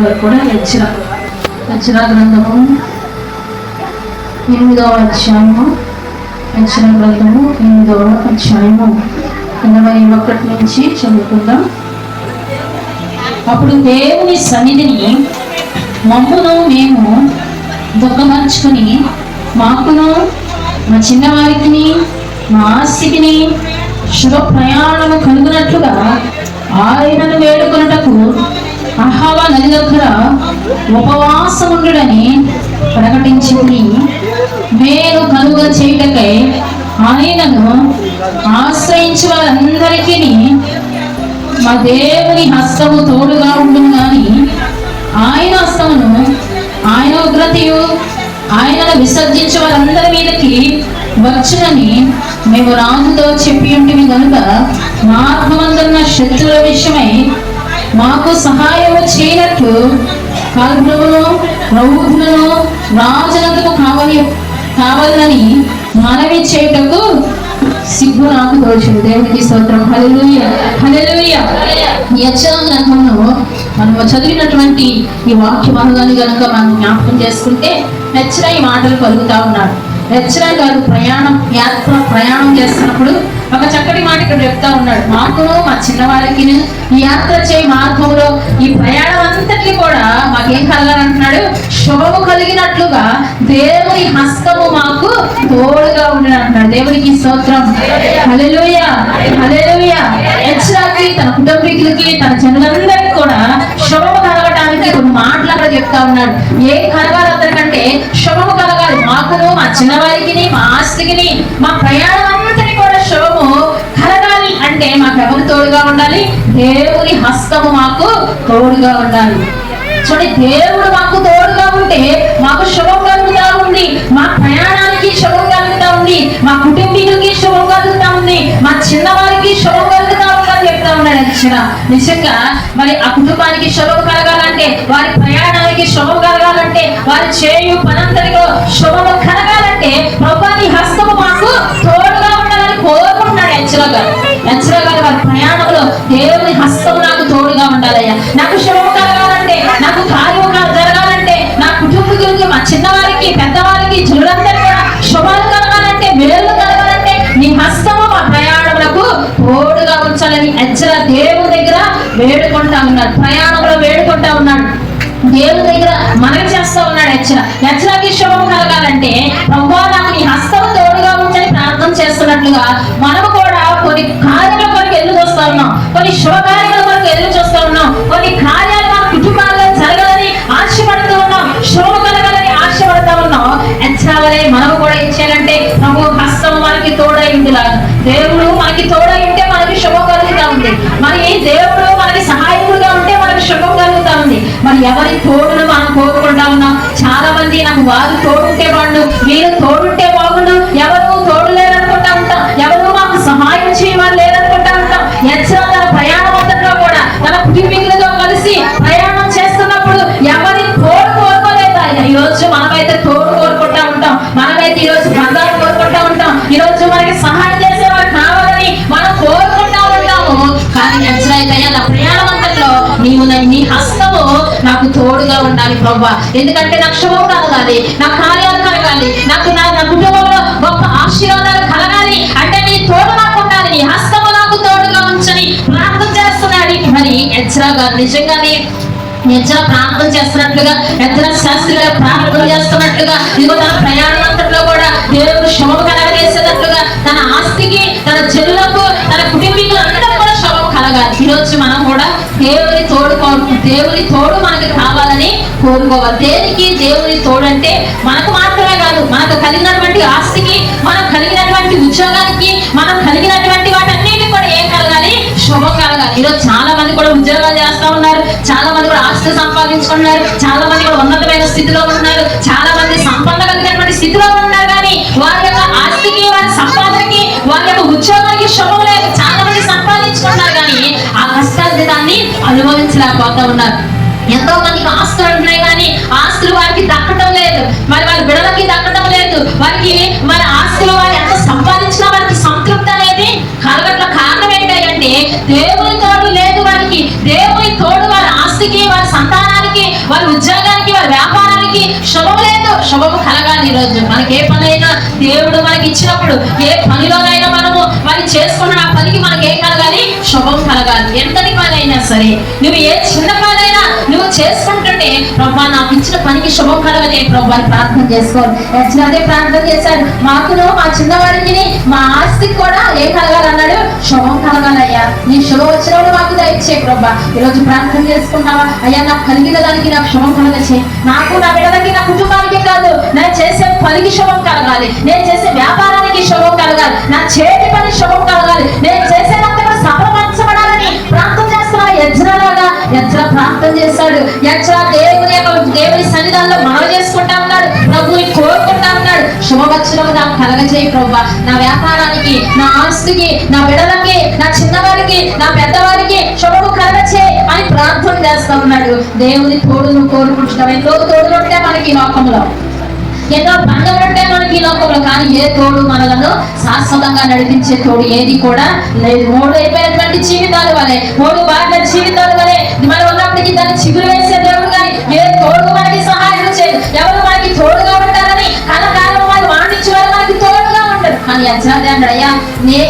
వరకు కూడా హెచ్చరా గ్రంథము 8వ అధ్యాయము, హెచ్చరా గ్రంథము 8వ అధ్యాయము 21 నుంచి చదువుకుందాం. అప్పుడు దేవుని సన్నిధిని మమ్మును మేము దుఃఖమర్చుకుని మాకును మా చిన్నవారికి మా ఆస్తికిని శుభ ప్రయాణము కలుగునట్లుగా ఆయనను వేడుకొనుటకు అహవా నది దగ్గర ఉపవాసముండుడని ప్రకటించింది. మేలు కలుగ చేయుటకై ఆయనను ఆశ్రయించి వారందరికీ మా దేవుని హస్తము తోడుగా ఉండును గాని ఆయన హస్తమును ఆయన ఉగ్రతయు ఆయనను విసర్జించే వారందరి మీదకి వచ్చునని మేము రాజుతో చెప్పి ఉంటిమి కనుక మార్గమందున్న శత్రుల విషయమై మాకు సహాయము చేయనట్లు కల్పులను రౌతులను రాజులకు కావాలని మనవి చేయుటకు సిగ్గు నాకు తోచును. దేవునికి స్తోత్రం. హల్లెలూయా, హల్లెలూయా. ఈ యెషయా గ్రంథంలో మనం చదివినటువంటి ఈ వాక్య భాగాన్ని కనుక మనం జ్ఞాపకం చేసుకుంటే యెషయా ఈ మాటలు పలుకుతా ఉన్నాడు. యెషయా గారు ప్రయాణం చేస్తున్నప్పుడు ఒక చక్కటి మాట ఇక్కడ చెప్తా ఉన్నాడు. మాకును మా చిన్నవారికి ఈ యాత్ర చేయ మార్గంలో ఈ ప్రయాణం అంతటి కూడా మాకేం కలగాలంటున్నాడు? శుభము కలిగినట్లుగా దేవుని హస్తము మాకు తోడుగా ఉండి అంటున్నాడు. దేవునికి స్తోత్రం. హల్లెలూయా, హల్లెలూయా. యెషయాకి, తన కుటుంబీకులకి, తన జనులందరికీ కూడా శుభము కలగడానికి కొన్ని మాటలు అక్కడ చెప్తా ఉన్నాడు. ఏం కలగాలి అందరికంటే? శుభము కలగాలి. మాకును మా చిన్నవారికి మా ఆస్తికి మా ప్రయాణం అంతటి కూడా శుభము కలగాలి అంటే మాకు ఎవరు తోడుగా ఉండాలి? దేవుని హస్తము మాకు తోడుగా ఉండాలి. చూడండి, దేవుడు మాకు తోడుగా ఉంటే మాకు శుభం కలుగుతా ఉంది, మా ప్రయాణానికి శుభం కలుగుతా ఉంది, మా కుటుంబీకులకి శుభం కలుగుతా ఉంది, మా చిన్నవారికి శుభం కలుగుతా ఉందని చెప్తా ఉన్నాడు యెషయా. నిజంగా మరి ఆ కుటుంబానికి శుభం కలగాలంటే, వారి ప్రయాణానికి శుభం కలగాలంటే, వారి చేయు పనంతటిలో శుభము కలగాలంటే ప్రభుని హస్తము మాకు తోడుగా ఉండాలని కోరుకుంటున్నాడు యెషయా గారు. యెషయా గారు వారి ప్రయాణంలో దేవుని హస్తము నాకు తోడుగా ఉండాలయ్యా, నాకు శుభము కలగాలంటే, నాకు కార్యము జరగాలంటే, నా కుటుంబీకులకి, మా చిన్నవారికి, పెద్దవారికి, జనులందరూ కూడా శుభాలు కలగాలంటే, మేలు కలగాలంటే నీ హస్తము మా ప్రయాణములకు తోడుగా ఉంచాలని యెషయా దేవుని దగ్గర వేడుకుంటా ఉన్నాడు. ప్రయాణంలో వేడుకుంటా ఉన్నాడు. దేవుని దగ్గర మనవి చేస్తా ఉన్నాడు యెషయాకి శుభం కలగాలంటే ప్రభువా నాకు నీ హస్తము తోడుగా ఉంచని ప్రార్థన చేస్తున్నట్లుగా మనము కూడా కొన్ని కార్యాల కొరకు ఎదురు చూస్తా ఉన్నాం, కొన్ని శుభకార్యాల కొరకు ఎదురు చూస్తా ఉన్నాం, కొన్ని కార్యాలు మన కుటుంబాల్లో జరగాలని ఆశపడుతూ ఉన్నాం, శుభం కలగాలని ఆశపడుతూ ఉన్నాం. యెషయా మనము కూడా ఏం చేయాలంటే ప్రభు హస్తము మనకి తోడై ఉందిలాగా, దేవుడు మనకి తోడై ఉంటే మనకి శుభం కలుగుతా ఉంది, మరి దేవుడు మనకి సహాయకుడుగా ఉంటే మనకి శుభం కలుగుతా ఉంది. మరి ఎవరి తోడును మనం కోరుకుంటా ఉన్నాం? చాలా మంది నాకు వారు తోడుంటే బాగుండు, వీరు తోడుంటే బాగుండు, ఎవరు తోడు లేరనుకుంటా ఉంటాం, ఎవరు మాకు సహాయం చేయమని లేరనుకుంటా ఉంటాం. యెషయా తన ప్రయాణం అంతట్లో కూడా తన కుటుంబీకులతో కలిసి ప్రయాణం చేస్తున్నప్పుడు ఎవరి తోడు కోరుకోలేదు ఆయన. ఈ రోజు మనమైతే తోడు కోరుకుంటా ఉంటాం, మనమైతే ఈ రోజు బంధాలు కోరుకుంటా ఉంటాం, ఈ రోజు మనకి సహాయం చేసేవారు కావాలని మనం కోరుకుంటా ఉంటాము. కానీ యెషయా నా ప్రయాణం అంతట్లో నీవు నీ హస్తము నాకు తోడుగా ఉండాలి ప్రభువా, ఎందుకంటే నాకు శుభం కలగాలి, నా కార్యాలు కలగాలి, నాకు నా కుటుంబంలో గొప్ప ఆశీర్వాదాలు కలగాలి అంటే నీ తోడు నాకు ఉండాలి, నీ హస్తము నాకు తోడుగా ఉంచని ప్రార్థన చేస్తున్నాడు. మరి యెషయా గారు నిజంగానే యెషయా ప్రార్థన చేస్తున్నట్లుగా, యెషయా శాస్త్రి గారు ప్రార్థన చేస్తున్నట్లుగా, ఇదిగో తన ప్రయాణం అంతట్లో కూడా దేవుడు శుభం కలగజేసేటట్లుగా తన ఆస్తికి, తన జనులకు, తన కుటుంబీకులు అందరూ కూడా శుభం కలగాలి. ఈరోజు మనం కూడా దేవుని తోడు మనకి కావాలని కోరుకోవాలి. దేనికి దేవుని తోడు అంటే మనకు మాత్రమే కాదు, మనకు కలిగినటువంటి ఆస్తికి, మనం కలిగినటువంటి ఉద్యోగానికి, మనం కలిగినటువంటి వాటన్నిటికీ కూడా ఏం కలగాలి? శుభం కలగాలి. ఈరోజు చాలా మంది కూడా ఉద్యోగాలు చేస్తా ఉన్నారు, చాలా మంది కూడా ఆస్తి సంపాదించుకున్నారు, చాలా మంది కూడా ఉన్నతమైన స్థితిలో ఉన్నారు, చాలా మంది సంపద కలిగినటువంటి స్థితిలో ఉన్నారు. కానీ వారి యొక్క ఆస్తికి, వారి సంపాదనకి, వారి యొక్క ఉద్యోగానికి శుభం లేదు. చాలా మంది సంపాదించుకున్నారు కానీ ఆ కష్టాన్ని అనుభవించలేకపోతా ఉన్నారు. ఎంతో మందికి ఆస్తులు ఉంటున్నాయి కానీ ఆస్తులు వారికి దక్కడం లేదు, మరి వారి బిడ్డలకి దక్కడం లేదు, వారికి మరి ఆస్తులు వారు ఎంత సంపాదించినా వారికి సంతృప్తి అనేది కలగట్ల. కారణం ఏంటంటే దేవుని తోడు లేదు వారికి. దేవుని తోడు వారి ఆస్తికి, వారి సంతానానికి, వారి ఉద్యోగానికి, వారి వ్యాపారానికి శుభం లేదు. శుభము కలగాలి. ఈరోజు మనకి ఏ పని అయినా దేవుడు మనకి ఇచ్చినప్పుడు, ఏ పనిలోనైనా మనము మరి చేసుకున్న ఆ పనికి మనకి ఏం కలగాలి? శుభం కలగాలి. ఎంతటి పని అయినా సరే, నువ్వు ఏ చిన్న పనైనా నువ్వు చేసుకుంటుంటే, ప్రభా నాకు ఇచ్చిన పనికి శుభం కలగని ప్రభాని ప్రార్థన చేసుకోవాలి. అదే ప్రార్థన చేశాడు. మాకును మా చిన్నవాడికి మా ఆస్తికి కూడా ఏం కలగాలన్నాడు? శుభం కలగాలయ్యా. నీ శుభం వచ్చినప్పుడు మాకు దయచే ప్రభా. ఈరోజు ప్రార్థన చేసుకుంటావా? అయ్యా నాకు కలిగిన దానికి నాకు శుభం కలగచే. నాకు, నా బిడ్డలకి, నా కుటుంబానికి కాదు, నేను చేసే పనికి శుభం కలగాలి. నేను చేసే వ్యాపారానికి శుభం కలగాలి. నా చేతి పని శుభం కలగాలి. నేను చేసేదంతా కూడా సఫలపరచబడాలని ప్రార్థన చేస్తున్నా. యజ్ఞలాగా యజ్ఞ ప్రార్థన చేశాడు. యజ్ఞ దేవుని సన్నిధానంలో మనవి చేసుకుంటా ఉన్నాడు. ప్రభుని కోరుకుంటా ఉన్నాడు. శుభవచనము నాకు కలగజేయి ప్రభా. నా వ్యాపారానికి, నా ఆస్తికి, నా బిడ్డలకి, నా చిన్నవారికి, నా పెద్దవారికి శుభము కలగచే అని ప్రార్థన చేస్తా ఉన్నాడు. దేవుని తోడును కోరుకుంటున్నాం. ఎంతో తోడులు ఉంటే మనకి లోకంలో, ఎన్నో బంధువులు ఉంటే మనకి ఈ లోకంలో, కానీ ఏ తోడు మనలను శాశ్వతంగా నడిపించే తోడు ఏది కూడా లేదు. మూడు అయిపోయినటువంటి జీవితాలు వలె, మూడు బాగా జీవితాలు వలె మనం ఉన్నప్పటికీ దాన్ని చిగురు వేసే దేవుడు కానీ ఏ తోడు మనకి సహాయం చేయదు. ఎవరు మనకి తోడుగా ఉంటారని కలకాలం వాళ్ళు వాణించే వాళ్ళు మనకి తోడుగా ఉంటారు. కానీ అజ్ఞాదే అన్నాడు, అయ్యా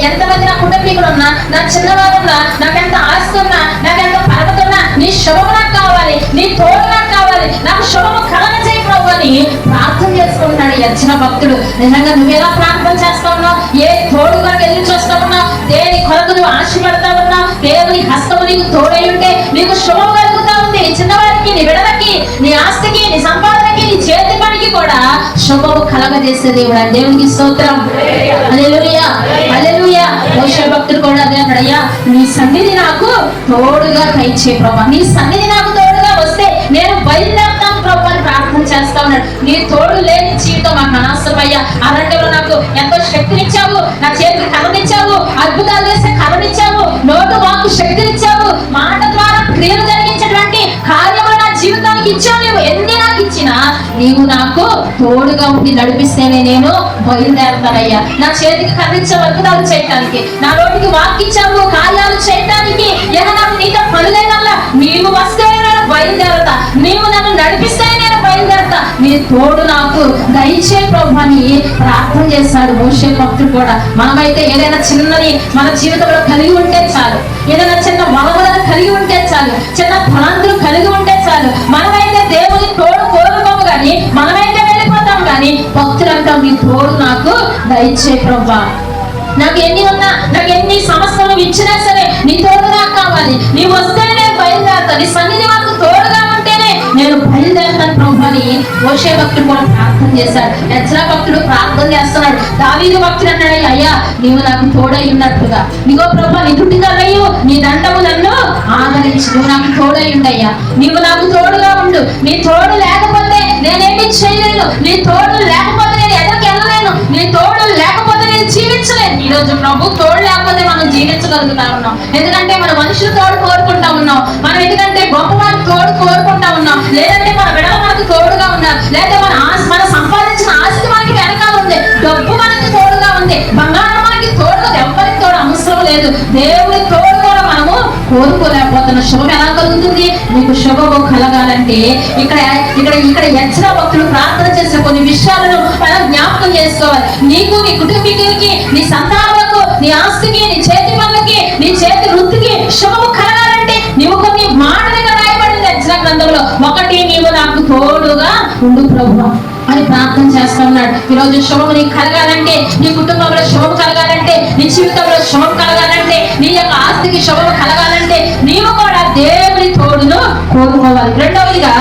ఎంతమంది నా కుటుంబీకులు ఉన్నా, నా చిన్నవారు ఉన్నా, నాకెంత ఆస్తి ఉన్నా, నాకెంత పరమత ఉన్నా, నీ శుభము నాకు కావాలి, నీ తోడు నాకు కావాలి, నాకు శుభము కలగజేయి ప్రభు అని ప్రార్థన చేసుకుంటున్నాడు యజ్ఞ భక్తుడు. నిజంగా నువ్వు ఎలా ప్రార్థన చేస్తా ఉన్నావు? ఏ తోడు కొరకు ఎదురు చూస్తా ఉన్నావు? దేని కొరకు నువ్వు ఆశపడతా ఉన్నావు? దేవుని హస్తము నీకు తోడై ఉంటే నీకు శుభం కలుగుతా ఉంది. నీ చిన్నవారికి, నీ బిడ్డలకి, నీ ఆస్తికి, నీ సంపాదనకి, నీ చేతి పనికి కూడా శుభము కలగజేసే దేవుడు. దేవునికి స్తోత్రం. హల్లెలూయా, హల్లెలూయా. మోషే భక్తుడు కూడా అదే అన్నాడు, అయ్యా నీ సన్నిధి నాకు తోడుగా దయచే ప్రభా. నీ సన్నిధి నాకు తోడుగా వస్తే నేను బయలుదేరుతాను ప్రభు అని ప్రార్థన చేస్తా ఉన్నాడు. నీ తోడు లేని జీవితం మాకు అనవసరమయ్యా. అరణ్యంలో నాకు ఎంతో శక్తినిచ్చావు, నా చేతికి కర్రనిచ్చావు, అద్భుతాలు చేసే కర్రనిచ్చావు, నోటు వాక్కు శక్తినిచ్చావు, మాట ద్వారా క్రియలు జరిగించేటువంటి కార్యములు నా జీవితానికి ఇచ్చావు. నీవు ఎన్ని నాకు ఇచ్చినా నీవు నాకు తోడుగా ఉండి నడిపిస్తేనే నేను బయలుదేరతానయ్యా. నా చేతికి కర్రిచ్చావు అద్భుతాలు చేయటానికి, నా నోటికి వాక్కిచ్చావు కార్యాలు చేయటానికి. నాకు నీతో పనులేనల్లా నీవు వస్తే నేను బయలుదేరతా, నీవు నన్ను నడిపిస్తే నేను బయలుదేరతా. నీ తోడు నాకు దయచే ప్రభు అని ప్రార్థన చేశాడు మోషే భక్తుడు కూడా. మనమైతే ఏదైనా చిన్నది మన జీవితంలో కలిగి ఉంటే చాలు, ఏదైనా చిన్న మగవలను కలిగి ఉంటే చాలు, చిన్న ఫలాంతులు కలిగి ఉంటే చాలు. మనమైతే దేవుని తోడు కోరుకోము కానీ, మనమైతే వెళ్ళిపోతాం కానీ, భక్తులు అంటాం నీ తోడు నాకు దయచే ప్రభు. నాకు ఎన్ని ఉన్నా, నాకు ఎన్ని సమస్యలు ఇచ్చినా సరే నీ తోడు నాకు కావాలి. నీ వస్తే నేను బయలుదేరుతాను, నీ సన్నిధి మాకు తోడుగా ఉంటేనే నేను బయలుదేరుతాను ప్రభు అని మోషే భక్తుడు కూడా ప్రార్థన చేశాడు. యెజ్రా భక్తుడు ప్రార్థన చేస్తున్నాడు. దావీదు భక్తుడు అన్నాడు, అయ్యా నీవు నాకు తోడై ఉన్నట్టుగా, నీగో ప్రభు నీ దుడ్డిగలయ్యు నీ దండము నన్ను ఆదరించి నువ్వు నాకు తోడై ఉండయ్యా. నీవు నాకు తోడుగా ఉండు. నీ తోడు లేకపోతే నేనేమి చేయలేను. నీ తోడు లేకపోతే నేను ఎక్కడికి వెళ్ళలేను. నీ తోడు లేకపోతే నేను జీవించలేను. ఈ రోజు ప్రభు తోడు లేకపోతే మనం జీవించగలుగుతా ఉన్నాం. ఎందుకంటే మన మనుషులు తోడు కోరుకుంటా ఉన్నాం. మనం ఎందుకంటే గొప్ప వారికి తోడు కోరుకుంటా ఉన్నాం. లేదంటే మన బిడ్డలు మనకు తోడుగా ఉన్నారు. లేదా మన సంపాదించిన ఆస్తి మనకి వెనకాల ఉంది. డబ్బు మనకి తోడుగా ఉంది. బంగారం మనకి తోడుగా, ఎవరికి తోడు అవసరం లేదు. దేవుడి తోడు కూడా మనము కోరుకోలేకపోతున్న. శుభం ఎలా కలుగుతుంది? మీకు శుభము కలగాలంటే ఇక్కడ యెజ్రా భక్తులు ప్రార్థన చేసే కొన్ని విషయాలను మనం జ్ఞాపకం చేసుకోవాలి. నీకు, నీ కుటుంబీకులకి, నీ సంతానాలకు, నీ ఆస్తికి, నీ చేతి పనులకి, నీ చేతి వృత్తికి శుభము కలగాలంటే నీవు కొన్ని మాటలుగా రాయబడింది యెజ్రా గ్రంథంలో. ఒకటి, నీవు నాకు తోడుగా ఉండు ప్రభువా అని ప్రార్థన చేస్తా ఉన్నాడు. ఈరోజు శుభము నీకు కలగాలంటే, నీ కుటుంబంలో శుభం కలగాలంటే, నీ జీవితంలో శుభం కలగాలంటే, నీ యొక్క ఆస్తికి శుభం కలగాలంటే నీవు కూడా దేవుని తోడును కోరుకోవాలి. రెండవదిగా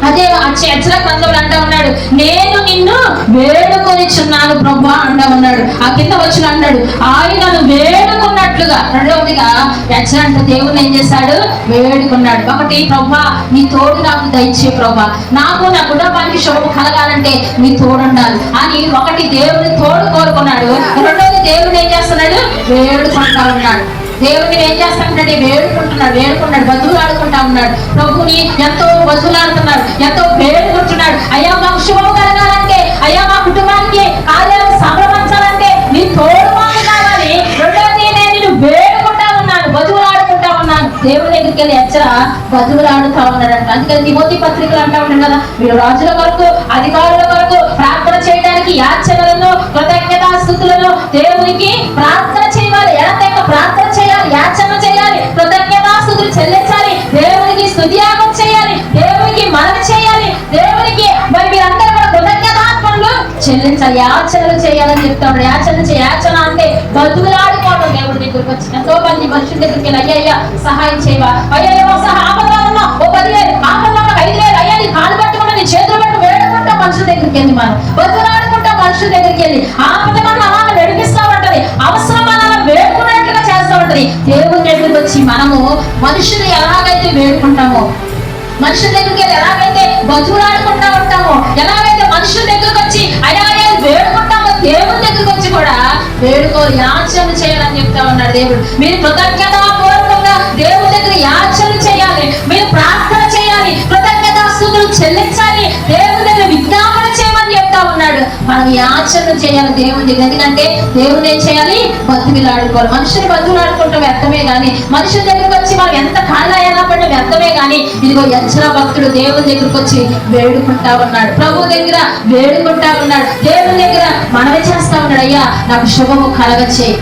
అదే యెజ్రా గ్రంథంలో అంటా ఉన్నాడు, నేను నిన్ను వేడుకొనిచున్నాను ప్రభా అంటా ఉన్నాడు. ఆ కింద వచ్చి అన్నాడు, ఆయనను వేడుకున్నట్లుగా. రెండవదిగా యెజ్రా అంటే దేవుని ఏం చేశాడు? వేడుకున్నాడు. ఒకటి, ప్రభా నీ తోడు నాకు దయచే ప్రభా, నాకు నా కుటుంబానికి శుభం కలగాలంటే నీ తోడు ఉండాలి అని ఒకటి దేవుని తోడు కోరుకున్నాడు. రెండవది దేవుని ఏం చేస్తున్నాడు? వేడుకుంటా ఉన్నాడు. దేవుడిని ఏం చేస్తాడంటే వేడుకుంటున్నాడు, వధువులు ఆడుకుంటా ఉన్నాడు. ప్రభుని ఎంతో వధువులాడుతున్నాడు, ఎంతో వేడుకుంటున్నాడు. అయ్యా మాకు శుభం కలగాలంటే, అయ్యా మా కుటుంబానికి కార్యాలు సంభ్రమించాలంటే నీ తోడు మాకు కావాలి. రెండోది నేను వేడుకుంటా ఉన్నాను, వధువులు ఆడుకుంటా ఉన్నాను. దేవుడి దగ్గరికి వెళ్ళి యెజ్రా బతుకులాడుతా ఉన్నాడంట. అందుకని తిమోతి పత్రికలు అంటా ఉంటాడు కదా, మీరు రాజుల కొరకు అధికారుల కొరకు ప్రార్థన చేయడానికి యాచనలను కృతజ్ఞతాస్తుతులను దేవునికి ప్రార్థన చేయాలి, ఎడతెగక ప్రార్థన చేయాలి, యాచన చేయాలి, కృతజ్ఞతాస్తుతులు చెల్లించాలి, దేవునికి స్తుతియాగం చేయాలి, దేవునికి మనవి చేయాలి, దేవునికి మరి మీరందరూ కూడా కృతజ్ఞతాత్మలు చెల్లించాలి, యాచనలు చేయాలని చెప్తాడు. యాచన అంటే బతుకులాడుకోవడం. దేవుడి దగ్గరికి వచ్చి ఎంతో మంది మనుషుల దగ్గరికి వెళ్ళి అయ్యా సహాయం చేయవా, అయ్యో ఆపదన్నా ఓ 10,000 ఆపదన్నా 5,000 అయ్యా నీ కాలు పట్టుకుంటా నీ చేతులు పట్టు వేడుకుంటాం మనుషుల దగ్గరికి వెళ్ళి, మనం బతుకులాడుకుంటాం మనుషుల దగ్గరికి వెళ్ళి. ఆపదమన్నా అలా నడిపిస్తా ఉంటది, అవసరం అలా వేడుకున్నట్లుగా చేస్తూ ఉంటది. దేవుడి దగ్గరికి వచ్చి మనము మనుషులు ఎలాగైతే వేడుకుంటామో, మనుషుల దగ్గరికి వెళ్ళి ఎలాగైతే బతుకులాడుకుంటా ఉంటామో, ఎలాగైతే మనుషుల దగ్గరికి వచ్చి అయ్యా వేడుకుంటామో, దేవుడి దగ్గరికి వచ్చి కూడా యాచన చేయాలని చెప్తా ఉన్నాడు దేవుడు. మీరు కృతజ్ఞతాపూర్వకంగా దేవుడి దగ్గర యాచన చేయాలి, మీరు ప్రార్థన చేయాలి, కృతజ్ఞతాస్తుతులు చెల్లించాలి, దేవుడి దగ్గర విజ్ఞాపన చేయమని చెప్తా ఉన్నాడు. మనం యాచన చేయాలి దేవుడి దగ్గర. ఎందుకంటే దేవుడు ఏం చేయాలి, బతుకులాడుకోవాలి. మనుషులు బతుకులాడుకుంటాం వ్యర్థమే గాని, మనుషుల దగ్గరకు వచ్చి మనం ఎంత కాళ్ళ పడిన వ్యర్థమే గాని, ఇదిగో యెజ్రా భక్తుడు దేవుడి దగ్గరకు వచ్చి వేడుకుంటా ఉన్నాడు, ప్రభు దగ్గర వేడుకుంటా ఉన్నాడు, దేవుడి దగ్గర మనమే చేస్తా ఉన్నాడు. అయ్యా నాకు శుభము కలగచ్చేయి.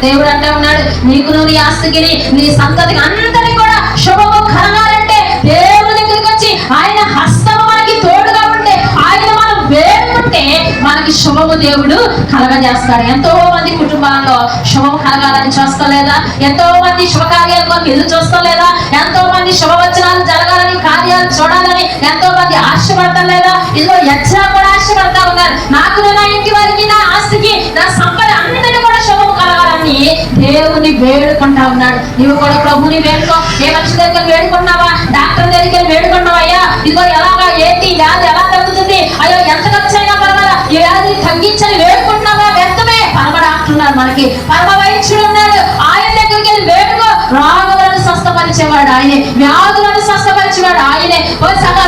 దేవుడు అంటా ఉన్నాడు, నీకును నీ ఆస్తికి నీ సంతతికి అందరికీ కూడా శుభము కలగాలంటే దేవుడి దగ్గరికి వచ్చి ఆయన హస్తము మనకి తోడుగా ఉంటే, ఆయన మనం వేడుకుంటే మనకి శుభము దేవుడు కలగజేస్తాడు. ఎంతో మంది కుటుంబాల్లో శుభం కలగాలని చూస్తలేదా? ఎంతో మంది శుభకార్యాల కోసం ఎదురు చూస్తలేదా? ఎంతో మంది శుభవచనాలు జరగాలని, కార్యాలు చూడాలని ఎంతో మంది ఆశపడతాం లేదా? ఇదిగో యెజ్రా కూడా ఆశపడతా ఉన్నారు, నాకు నా ఇంటి వారికి నా ఆస్తికి నా సంపద అన్నిటిని కూడా శుభం కలగాలని దేవుని వేడుకుంటా ఉన్నాడు. నువ్వు కూడా ప్రభుని వేడుకో. ఏ మనిషి దగ్గర వేడుకున్నావా? డాక్టర్ దగ్గరికి వేడుకున్నావా? అయ్యా ఇదిగో ఎలాగా ఏంటి వ్యాధి ఎలా తగ్గుతుంది, అయ్యో ఎంత ఖర్చు అయినా పర్వాలా ఈ వ్యాధి తగ్గించని వేడుకుంటున్నావా? వ్యర్థమే. పరమ డాక్టర్ ఉన్నారు, మనకి పరమ వైద్యుడు ఉన్నాడు, ఆయన దగ్గరికి వెళ్ళి వేడుకో. రోగములను స్వస్థపరిచేవాడు ఆయనే, వ్యాధులను స్వస్థపరిచేవాడు ఆయనే.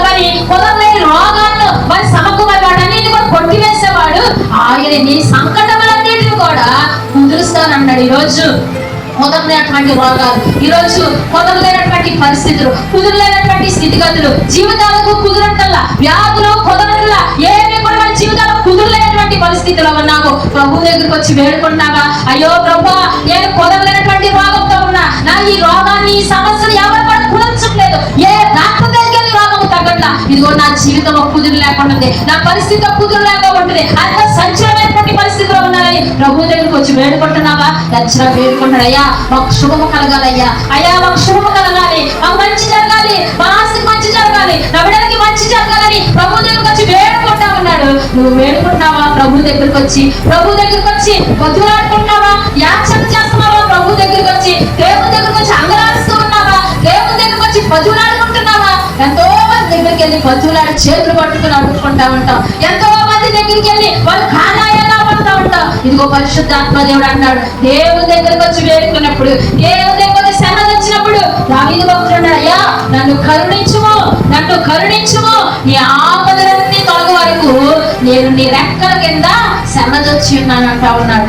మరి కుదరలేని రోగాలను మరి సమకూరి వాటన్నిటిని కూడా కొట్టివేసేవాడు ఆయనే. నీ సంకటములన్నిటిని కూడా కుదురుస్తానన్నాడు. ఈరోజు కుదరలేనటువంటి రోగాలు, ఈరోజు కుదరలేనటువంటి పరిస్థితులు, కుదరలేనటువంటి స్థితిగతులు, జీవితాలకు కుదరటల్లా, వ్యాధులు కుదరటల్లా, ఏమి కూడా మన జీవితాలకు కుదరలేనటువంటి పరిస్థితులు ఉన్నాము. ప్రభు దగ్గరికి వచ్చి వేడుకుంటావా? అయ్యో ప్రభు నేను కుదరలేనటువంటి రోగంతో ఉన్నా, నా ఈ రోగాన్ని ఈ సమస్యను ఎవరు కూడా కుదర్చట్లేదు, ఏ డాక్టర్ దగ్గరికి రోగము తగ్గట్లా, ఇదిగో నా జీవితం కుదురు లేకుండా, నా పరిస్థితి కుదురు లేకుండా అంత సంచలనమైనటువంటి పరిస్థితిలో ఉన్నానని ప్రభు దగ్గరికి వచ్చి వేడుకుంటున్నావా? యెజ్రా వేడుకుంటాడు, అయ్యా మాకు శుభము కలగాలయ్యా, అయ్యా మాకు శుభము కలగాలి, మాకు మంచి జరగాలి, మా ఆస్తికి మంచి జరగాలి, నా బిడ్డలకి మంచి జరగాలని ప్రభు దగ్గరికి వచ్చి వేడుకుంటా ఉన్నాడు. నువ్వు వేడుకుంటున్నావా? ప్రభు దగ్గరికి వచ్చి బతుకులాడుకుంటున్నావా? యాచన చేస్తున్నావా? ప్రభు దగ్గరికి వచ్చి దేవుని దగ్గరికి వచ్చి అంగలాడుస్తూ ఉన్నావా? దేవుని దగ్గరికి వచ్చి బతుకులాడుకుంటున్నావా? ఎంతో మంది దగ్గరికి వెళ్ళి బతుకులాడి చేతులు పట్టుకుని అడుక్కుంటా ఉంటాం, ఎంతో మంది దగ్గరికి వెళ్ళి వాళ్ళు కాలాయలా పడుతూ ఉంటాం. ఇదిగో పరిశుద్ధాత్మ దేవుడు అన్నాడు, దేవుని దగ్గరికి వచ్చి వేడుకున్నప్పుడు, దేవుని దగ్గర శ్రమ వచ్చినప్పుడు దావీదు భక్తుడు అన్నాడు, అయ్యా నన్ను కరుణించుము, నన్ను కరుణించుము, నీ ఆపదలన్నీ తొలగ వరకు నేను నీ రెక్కల కింద శ్రమదొచ్చి ఉన్నాను అంటా ఉన్నాడు.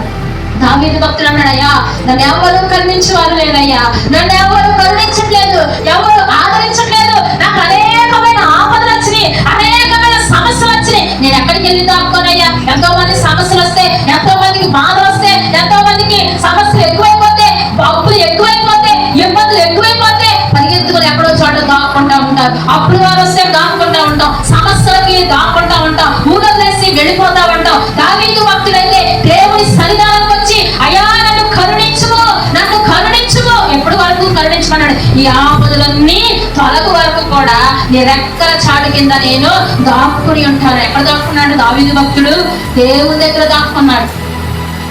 దావీదు భక్తుడు అన్నాడు, అయ్యా నన్ను ఎవరు కరుణించేవారు లేదయ్యా, నన్ను ఎవరు కరుణించట్లేదు, ఎవరు ఆదరించట్లేదు, నాకు అనేకమైన ఆపదలు వచ్చినాయి, అనేకమైన సమస్యలు వచ్చినాయి, నేను ఎక్కడికి వెళ్ళి దాక్కోనయ్యా? ఎంతో మంది సమస్యలు వస్తే, ఎంతో మందికి బాధలు వస్తే, ఎంతో మందికి సమస్యలు ఎక్కువైపోతే, అప్పులు ఎక్కువైపోతే, ఇబ్బందులు ఎక్కువైపోతే పరిగెత్తుకుని ఎక్కడో చోట దాక్కుంటా ఉంటారు. అప్పులు వారు వస్తే దాక్కుంటా ఉంటాం, సమస్యలకి దాక్కుంటా ఉంటాం, ఊరలేసి వెళ్ళిపోతా ఉంటాం. దావీదు భక్తుడైతే దేవుని సన్నిధానానికి వచ్చి, అయ్యా నన్ను కరుణించుము, నన్ను కరుణించుము, ఎప్పటి వరకు కరుణించమన్నాడు? ఈ ఆపదలన్నీ తొలగు వరకు కూడా నీ రెక్కల చాటు కింద నేను దాక్కుని ఉంటాను. ఎక్కడ దాక్కున్నాడు దావీదు భక్తుడు? దేవుని దగ్గర దాక్కున్నాడు.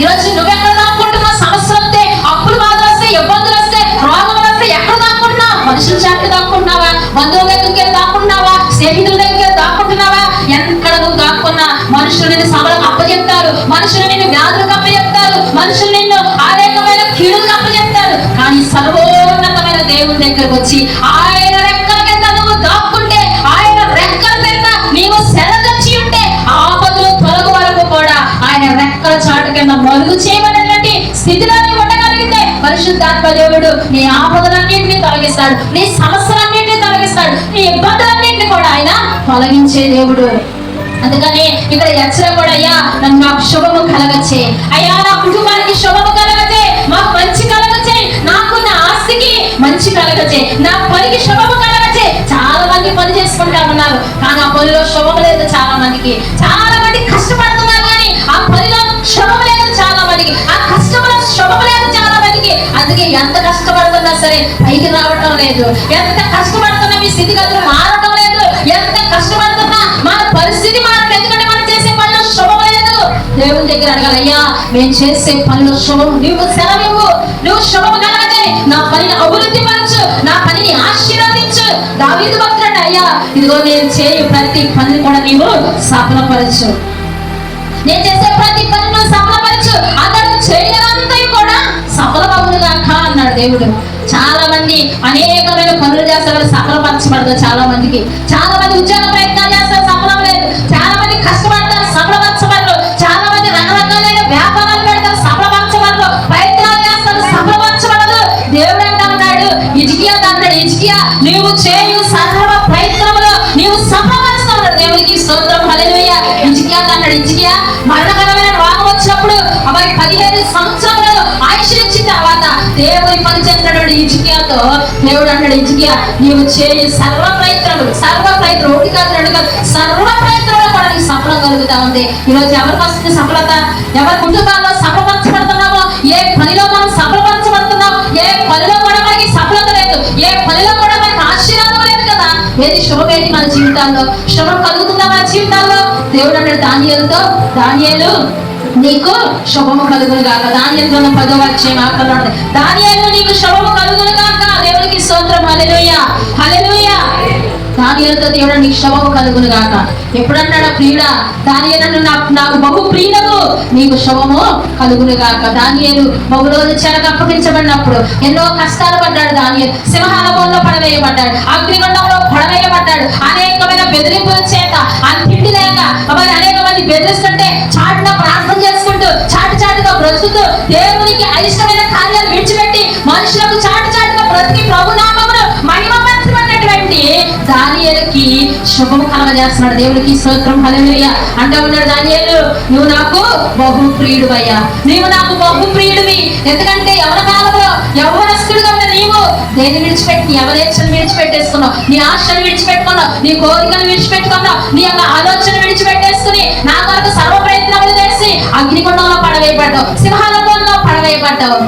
ఈరోజు నువ్వెక్కడ దాక్కుంటున్నావు? సమస్యలు వస్తే, అప్పులు బాధలు వస్తే, ఇబ్బందులు వస్తే, రోగం వస్తే ఎక్కడ దాక్కుంటున్నావు? మనుషుల చాటు దాక్కుంటున్నావా? బంధువుల దగ్గరికి వెళ్ళి దాక్కుంటున్నావా? స్నేహితుల దగ్గరికి వెళ్ళి దాక్కుంటున్నావా? ఎక్కడ నువ్వు దాక్కున్నా మనుషులు నిన్ను సభలకు అప్పచెప్తారు, మనుషులు నిన్ను వ్యాధులకు అప్పచెప్తారు, మనుషులు నిన్ను అనేకమైన కీడులకు అప్పచెప్తారు. కానీ సర్వోన్నతమైన దేవుని దగ్గరకు వచ్చి ఆయన రెక్కల కింద నువ్వు దాక్కుంటే, ఆయన రెక్కల కింద నీవు శరణొచ్చి ఉంటే, ఆపదలు తొలగు వరకు కూడా ఆయన రెక్కల చాటు కింద మరుగు చేయబడినటువంటి స్థితిలో ఉండగలిగితే పరిశుద్ధాత్మ దేవుడు నీ ఆపదలన్నింటినీ తొలగిస్తాడు, నీ సమస్యలన్నింటినీ చేస్తాడు. నీ ఇబ్బందులన్నింటినీ కూడా ఆయన తొలగించే దేవుడు. అందుకని ఇక్కడ ఎచ్చర కూడా, అయ్యా నాకు శుభము కలగచ్చే, అయ్యా నా కుటుంబానికి శుభము కలగచ్చే, మాకు మంచి కలగచ్చే, నాకు నా ఆస్తికి మంచి కలగచ్చే, నా పనికి శుభము కలగచ్చే. చాలా మంది పని చేసుకుంటా ఉన్నారు, కానీ ఆ పనిలో శుభం లేదు. చాలా మందికి కష్టపడుతున్నారు, కానీ ఆ పనిలో శుభం లేదు. చాలా మందికి ఆ కష్టంలో శుభం లేదు. చాలా మందికి అందుకే ఎంత కష్టపడుతున్నా సరే పైకి రావటం లేదు. ఎంత కష్టపడుతున్నా మీ స్థితిగతులు మారటం లేదు. ఎంత కష్టపడుతున్నా మన పరిస్థితి మారటం, ఎందుకంటే మనం చేసే పనిలో శుభం లేదు. దేవుని దగ్గర అడగాలి, అయ్యా మేము చేసే పనిలో శుభం నువ్వు సెలవివ్వు, నువ్వు శుభం కలగజే, నా పనిని అభివృద్ధి పరచు, నా పనిని ఆశీర్వదించు. దావీదు భక్తుడు, అయ్యా ఇదిగో నేను చేయు ప్రతి పనిని కూడా నీవు సఫలపరచు, నేను చేసే ప్రతి పని నువ్వు సఫలపరచు, అతడు చేయనంతా కూడా సఫలమవునుగాక అన్నాడు దేవుడు. చాలా మంది అనేకమైన పనులు చేస్తారు, సఫలపరచబడదు. చాలా మందికి ఉద్యోగ ప్రయత్నాలు చేస్తారు, సఫలం లేదు. చాలా మంది కష్టపడతారు, సఫలపరచబడరు. చాలా మంది రకరకాలైన వ్యాపారాలు పెడతారు, సఫలపరచబడరు. ప్రయత్నాలు చేస్తారు, సఫలపరచబడదు. దేవుడు అంటా ఉన్నాడు, హిజ్కియాతో అన్నాడు, హిజ్కియా నీవు చేయు సర్వ ప్రయత్నములో నీవు సఫలపరుస్తావు. దేవునికి స్తోత్రం, హల్లెలూయా. హిజ్కియాతో అన్నాడు, హిజ్కియా మరణకరమైన రోగం వచ్చినప్పుడు అవి 15 సంవత్సరాలు ఆయుష్ ఇచ్చిన తర్వాత దేవుని పని చేస్తున్నాడు హిజ్కియాతో. దేవుడు అన్నాడు, హిజ్కియా నీవు చేయి సర్వ ప్రయత్నములు ఒకటి కాదు రెండు కాదు, సర్వ ప్రయత్నంలో కూడా నీకు సఫలం కలుగుతా ఉంది. ఈరోజు ఎవరికి వస్తుంది సఫలత? ఎవరి కుటుంబాల్లో సఫలపరచబడుతున్నామో, ఏ పనిలో మనం సఫలపరచబడుతున్నాం, ఏ పనిలో కూడా మనకి సఫలత లేదు, ఏ పనిలో కూడా మనకి ఆశీర్వాదం లేదు కదా. ఏది శుభమేది మన జీవితాల్లో? శుభం కలుగుతుందా మన జీవితాల్లో? దేవుడు అన్నాడు దానియేలుతో, దానియేలు నీకు శుభము కలుగును గాక. దానియేలు 10వ అధ్యాయం మాట్లాడు, దానియేలు నీకు శుభము కలుగును గాక. దేవునికి స్తోత్రం, హల్లెలూయా హల్లెలూయా. దానియేలుతో దేవుడు నీకు శుభము కలుగును గాక. ఎప్పుడన్నాడు ప్రియుడా? దానియేలు నాకు బహు ప్రియుడవు, నీకు శుభము కలుగును గాక. దానియేలు బహుళ చెరకు అప్పగించబడినప్పుడు ఎన్నో కష్టాలు పడ్డాడు. దానియేలు సింహాల బోన్లో పడవేయబడ్డాడు, అగ్నిగుండంలో పడవేయబడ్డాడు. అనేకమైన బెదిరింపుల చేత ఆ తిండి లేక అనేక మంది బెదిరిస్తుంటే చాటున ప్రార్థన చేసుకుంటూ చాటుగా బ్రతుకుతూ దేవునికి అయిష్టమైన కార్యాలు విడిచిపెట్టి మనుషులకు చాటుగా బ్రతికి ప్రభునామమును మహిమపరచబడినటువంటి దానియేలుకి శుభము కలగజేస్తున్నాడు. దేవునికి స్తోత్రం, హల్లెలూయా. అంటూ ఉన్నాడు, దానియేలు నువ్వు నాకు బహు ప్రియుడివయ్యా, నీవు నాకు బహు ప్రియుడివి. ఎందుకంటే ఎవరి కాలంలో యవ్వనస్తుడిగా ఉన్న నీవు దేని విడిచిపెట్టి ఎవరేచ్చలు విడిచిపెట్టేసుకున్నావు, నీ ఆశలు విడిచిపెట్టుకున్నావు, నీ కోరికలు విడిచిపెట్టుకున్నావు, నీ యొక్క ఆలోచన విడిచిపెట్టేసుకుని నా కొరకు సర్వ ప్రయత్నములు చేసి అగ్నిగుండంలో పడవేయబడ్డావు, సింహాల బోన్లో పడవేయబడ్డావు.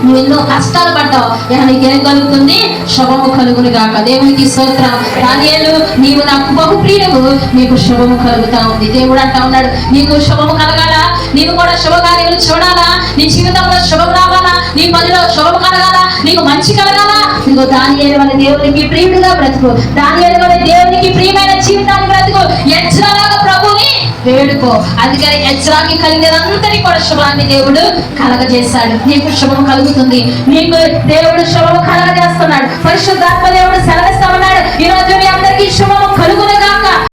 నువ్వు ఎన్నో కష్టాలు పడ్డావు. నీకేం కలుగుతుంది? శుభము కలుగును గాక. దేవునికి స్తోత్రం. దానియేలు నీవు నాకు బహు ప్రియుడవు, నీకు శుభము కలుగుతా ఉంది. దేవుడు అంటా ఉన్నాడు, నీకు శుభము కలగాలా? నీవు కూడా శుభకార్యాలు చూడాలా? నీ జీవితంలో శుభం రావాలా? నీ పనిలో శుభము కలగాలా? నీకు మంచి కలగాలా? ఇదిగో దానియేలు వల్ల దేవునికి ప్రియుడిగా బ్రతుకు, దానియేలు వల్ల దేవునికి ప్రియమైన జీవితాన్ని బ్రతుకు, ఎజ్రాలాగా ప్రభుని వేడుకో. అందుకని ఎజ్రాకి కలిగినంతటి కూడా శుభాన్ని దేవుడు కలగజేశాడు. నీకు శుభం కలుగుతుంది, నీకు దేవుడు శుభము కలగజేస్తున్నాడు. పరిశుద్ధాత్మ దేవుడు సెలవిస్తా ఉన్నాడు, ఈ రోజు మీ అందరికీ శుభము కలుగును